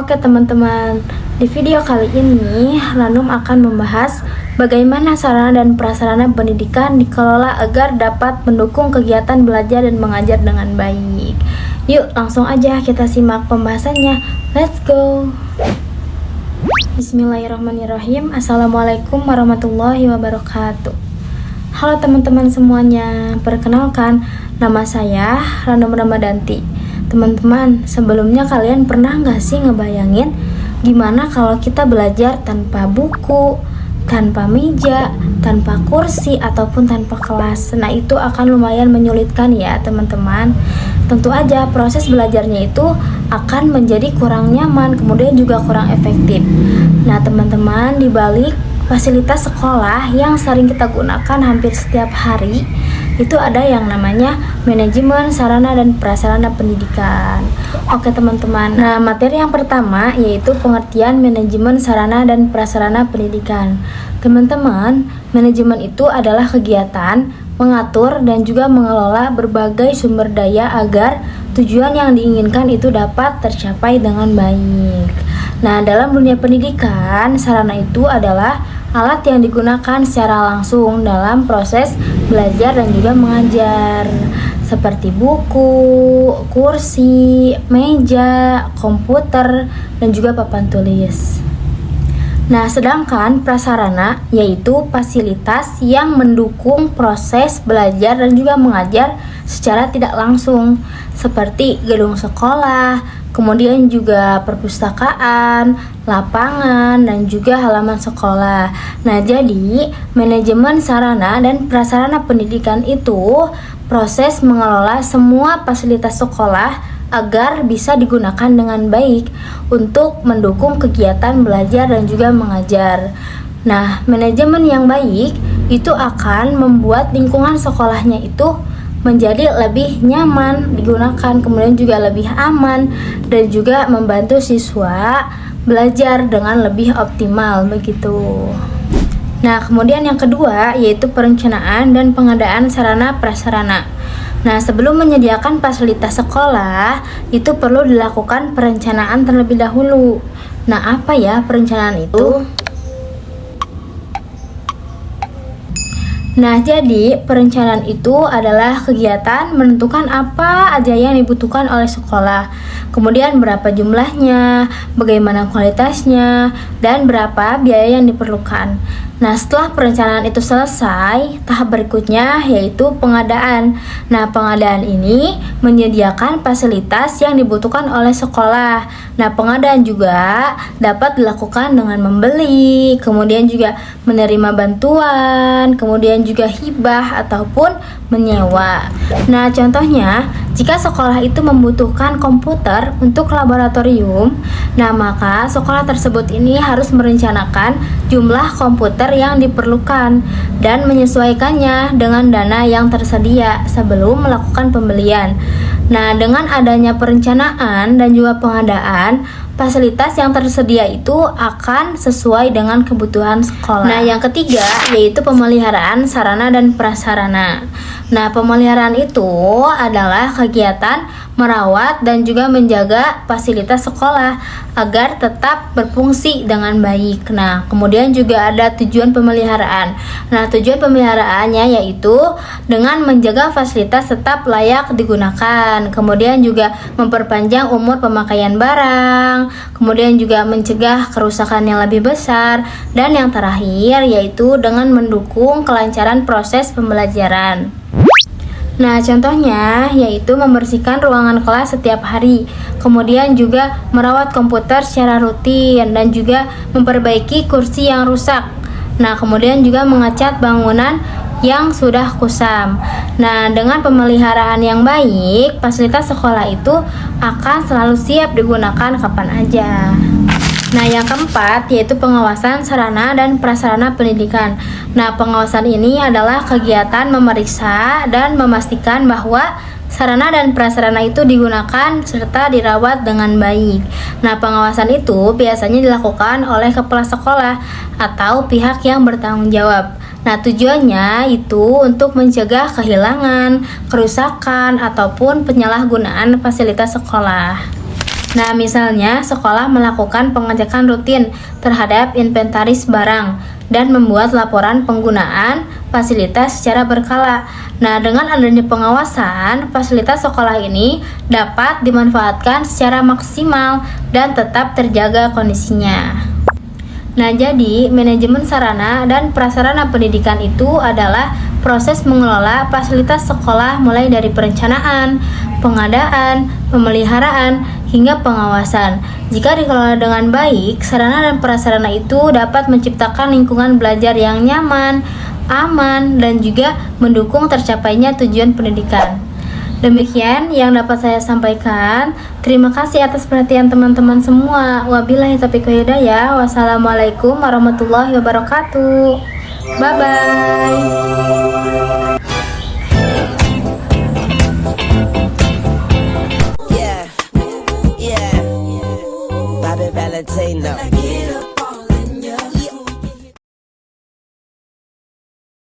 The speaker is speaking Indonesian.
Oke teman-teman, di video kali ini Ranum akan membahas bagaimana sarana dan prasarana pendidikan dikelola agar dapat mendukung kegiatan belajar dan mengajar dengan baik. Yuk langsung aja kita simak pembahasannya. Let's go. Bismillahirrahmanirrahim. Assalamualaikum warahmatullahi wabarakatuh. Halo teman-teman semuanya, perkenalkan nama saya Ranum Ramadanti. Teman-teman, sebelumnya kalian pernah nggak sih ngebayangin gimana kalau kita belajar tanpa buku, tanpa meja, tanpa kursi, ataupun tanpa kelas? Nah, itu akan lumayan menyulitkan ya teman-teman. Tentu aja proses belajarnya itu akan menjadi kurang nyaman, kemudian juga kurang efektif. Nah teman-teman, di balik fasilitas sekolah yang sering kita gunakan hampir setiap hari, itu ada yang namanya manajemen sarana dan prasarana pendidikan. Oke teman-teman, nah materi yang pertama yaitu pengertian manajemen sarana dan prasarana pendidikan. Teman-teman, manajemen itu adalah kegiatan mengatur dan juga mengelola berbagai sumber daya agar tujuan yang diinginkan itu dapat tercapai dengan baik. Nah, dalam dunia pendidikan, sarana itu adalah alat yang digunakan secara langsung dalam proses belajar dan juga mengajar, seperti buku, kursi, meja, komputer, dan juga papan tulis. Nah, sedangkan prasarana yaitu fasilitas yang mendukung proses belajar dan juga mengajar secara tidak langsung, seperti gedung sekolah, kemudian juga perpustakaan, lapangan, dan juga halaman sekolah. Nah, jadi manajemen sarana dan prasarana pendidikan itu proses mengelola semua fasilitas sekolah agar bisa digunakan dengan baik untuk mendukung kegiatan belajar dan juga mengajar. Nah, manajemen yang baik itu akan membuat lingkungan sekolahnya itu menjadi lebih nyaman digunakan, kemudian juga lebih aman, dan juga membantu siswa belajar dengan lebih optimal begitu. Nah, kemudian yang kedua yaitu perencanaan dan pengadaan sarana prasarana. Nah, sebelum menyediakan fasilitas sekolah, itu perlu dilakukan perencanaan terlebih dahulu. Nah, apa ya perencanaan itu? Nah, jadi perencanaan itu adalah kegiatan menentukan apa aja yang dibutuhkan oleh sekolah, kemudian berapa jumlahnya, bagaimana kualitasnya, dan berapa biaya yang diperlukan. Nah, setelah perencanaan itu selesai, tahap berikutnya yaitu pengadaan. Nah, pengadaan ini menyediakan fasilitas yang dibutuhkan oleh sekolah. Nah, pengadaan juga dapat dilakukan dengan membeli, kemudian juga menerima bantuan, kemudian juga hibah ataupun menyewa. Nah, contohnya, jika sekolah itu membutuhkan komputer untuk laboratorium, nah maka sekolah tersebut ini harus merencanakan jumlah komputer yang diperlukan dan menyesuaikannya dengan dana yang tersedia sebelum melakukan pembelian. Nah, dengan adanya perencanaan dan juga pengadaan, fasilitas yang tersedia itu akan sesuai dengan kebutuhan sekolah. Nah, yang ketiga yaitu pemeliharaan sarana dan prasarana. Nah, pemeliharaan itu adalah kegiatan merawat dan juga menjaga fasilitas sekolah agar tetap berfungsi dengan baik. Nah, kemudian juga ada tujuan pemeliharaan. Nah, tujuan pemeliharaannya yaitu dengan menjaga fasilitas tetap layak digunakan, kemudian juga memperpanjang umur pemakaian barang, kemudian juga mencegah kerusakan yang lebih besar, dan yang terakhir yaitu dengan mendukung kelancaran proses pembelajaran. Nah, contohnya yaitu membersihkan ruangan kelas setiap hari, kemudian juga merawat komputer secara rutin, dan juga memperbaiki kursi yang rusak. Nah, kemudian juga mengecat bangunan yang sudah kusam. Nah, dengan pemeliharaan yang baik, fasilitas sekolah itu akan selalu siap digunakan kapan aja. Nah, yang keempat yaitu pengawasan sarana dan prasarana pendidikan. Nah, pengawasan ini adalah kegiatan memeriksa dan memastikan bahwa sarana dan prasarana itu digunakan serta dirawat dengan baik. Nah, pengawasan itu biasanya dilakukan oleh kepala sekolah atau pihak yang bertanggung jawab. Nah, tujuannya itu untuk mencegah kehilangan, kerusakan, ataupun penyalahgunaan fasilitas sekolah. Nah, misalnya sekolah melakukan pengecekan rutin terhadap inventaris barang dan membuat laporan penggunaan fasilitas secara berkala. Nah, dengan adanya pengawasan, fasilitas sekolah ini dapat dimanfaatkan secara maksimal dan tetap terjaga kondisinya. Nah, jadi manajemen sarana dan prasarana pendidikan itu adalah proses mengelola fasilitas sekolah mulai dari perencanaan, pengadaan, pemeliharaan, hingga pengawasan. Jika dikelola dengan baik, sarana dan prasarana itu dapat menciptakan lingkungan belajar yang nyaman, aman, dan juga mendukung tercapainya tujuan pendidikan. Demikian yang dapat saya sampaikan. Terima kasih atas perhatian teman-teman semua. Wabillahi taufiq wal hidayah. Wassalamualaikum warahmatullahi wabarakatuh. Bye bye.